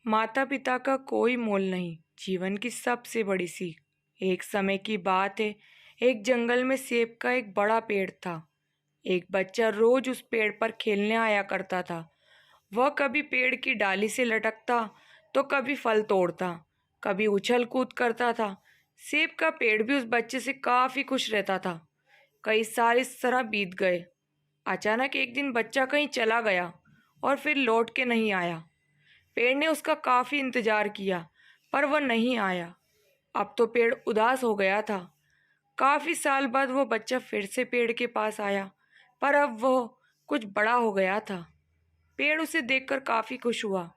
माता पिता का कोई मोल नहीं, जीवन की सबसे बड़ी सीख। एक समय की बात है, एक जंगल में सेब का एक बड़ा पेड़ था। एक बच्चा रोज उस पेड़ पर खेलने आया करता था। वह कभी पेड़ की डाली से लटकता तो कभी फल तोड़ता, कभी उछल कूद करता था। सेब का पेड़ भी उस बच्चे से काफी खुश रहता था। कई साल इस तरह बीत गए। अचानक एक दिन बच्चा कहीं चला गया और फिर लौट के नहीं आया। पेड़ ने उसका काफी इंतजार किया, पर वह नहीं आया। अब तो पेड़ उदास हो गया था। काफी साल बाद वो बच्चा फिर से पेड़ के पास आया, पर अब वो कुछ बड़ा हो गया था। पेड़ उसे देखकर काफी खुश हुआ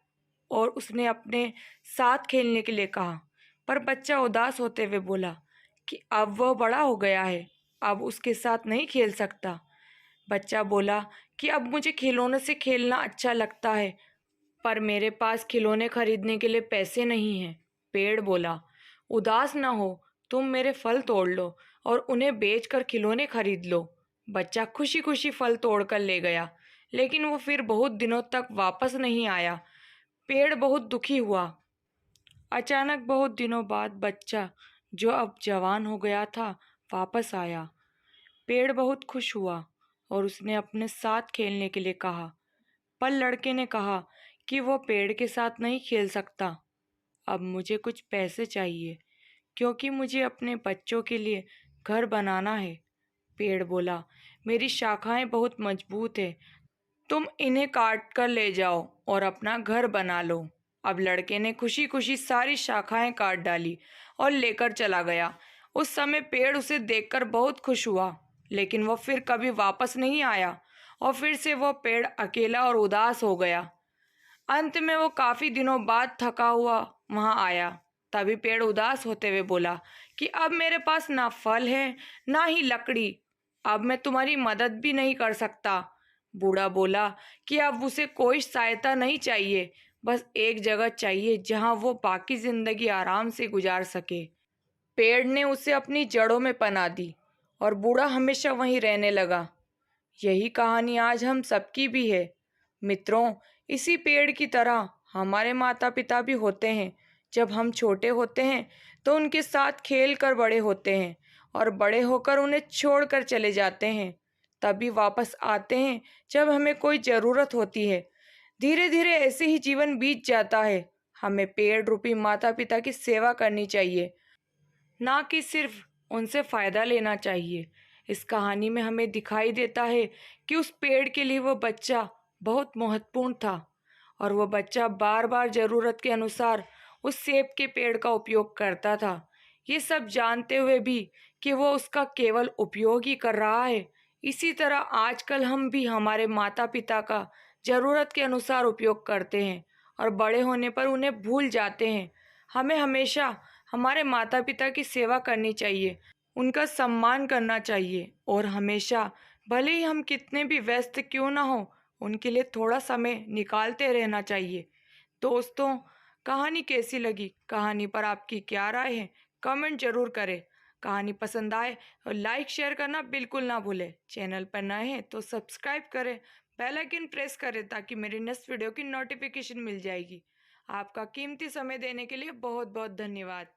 और उसने अपने साथ खेलने के लिए कहा, पर बच्चा उदास होते हुए बोला कि अब वह बड़ा हो गया है, अब उसके साथ नहीं खेल सकता। बच्चा बोला कि अब मुझे खिलौने से खेलना अच्छा लगता है, पर मेरे पास खिलौने खरीदने के लिए पैसे नहीं हैं। पेड़ बोला, उदास ना हो, तुम मेरे फल तोड़ लो और उन्हें बेचकर खिलौने खरीद लो। बच्चा खुशी खुशी फल तोड़कर ले गया, लेकिन वो फिर बहुत दिनों तक वापस नहीं आया। पेड़ बहुत दुखी हुआ। अचानक बहुत दिनों बाद बच्चा, जो अब जवान हो गया था, वापस आया। पेड़ बहुत खुश हुआ और उसने अपने साथ खेलने के लिए कहा, पर लड़के ने कहा कि वो पेड़ के साथ नहीं खेल सकता। अब मुझे कुछ पैसे चाहिए, क्योंकि मुझे अपने बच्चों के लिए घर बनाना है। पेड़ बोला, मेरी शाखाएं बहुत मजबूत है, तुम इन्हें काट कर ले जाओ और अपना घर बना लो। अब लड़के ने खुशी खुशी सारी शाखाएं काट डाली और लेकर चला गया। उस समय पेड़ उसे देखकर बहुत खुश हुआ, लेकिन वह फिर कभी वापस नहीं आया और फिर से वह पेड़ अकेला और उदास हो गया। अंत में वो काफी दिनों बाद थका हुआ वहां आया। तभी पेड़ उदास होते हुए बोला कि अब मेरे पास ना फल है, ना ही लकड़ी। अब मैं तुम्हारी मदद भी नहीं कर सकता। बूढ़ा बोला कि अब उसे कोई सहायता नहीं चाहिए, बस एक जगह चाहिए जहां वो बाकी जिंदगी आराम से गुजार सके। पेड़ ने उसे अपनी जड़ों में पनाह दी और बूढ़ा हमेशा वहीं रहने लगा। यही कहानी आज हम सबकी भी है। मित्रों, इसी पेड़ की तरह हमारे माता पिता भी होते हैं। जब हम छोटे होते हैं तो उनके साथ खेल कर बड़े होते हैं, और बड़े होकर उन्हें छोड़कर चले जाते हैं। तभी वापस आते हैं जब हमें कोई ज़रूरत होती है। धीरे धीरे ऐसे ही जीवन बीत जाता है। हमें पेड़ रूपी माता पिता की सेवा करनी चाहिए, ना कि सिर्फ उनसे फ़ायदा लेना चाहिए। इस कहानी में हमें दिखाई देता है कि उस पेड़ के लिए वो बच्चा बहुत महत्वपूर्ण था, और वो बच्चा बार बार ज़रूरत के अनुसार उस सेब के पेड़ का उपयोग करता था, ये सब जानते हुए भी कि वो उसका केवल उपयोग ही कर रहा है। इसी तरह आजकल हम भी हमारे माता पिता का ज़रूरत के अनुसार उपयोग करते हैं और बड़े होने पर उन्हें भूल जाते हैं। हमें हमेशा हमारे माता पिता की सेवा करनी चाहिए, उनका सम्मान करना चाहिए, और हमेशा, भले ही हम कितने भी व्यस्त क्यों ना हो, उनके लिए थोड़ा समय निकालते रहना चाहिए। दोस्तों, कहानी कैसी लगी? कहानी पर आपकी क्या राय है? कमेंट जरूर करें। कहानी पसंद आए और लाइक शेयर करना बिल्कुल ना भूलें। चैनल पर नए हैं तो सब्सक्राइब करें, बेल आइकन प्रेस करें ताकि मेरी नेक्स्ट वीडियो की नोटिफिकेशन मिल जाएगी। आपका कीमती समय देने के लिए बहुत बहुत धन्यवाद।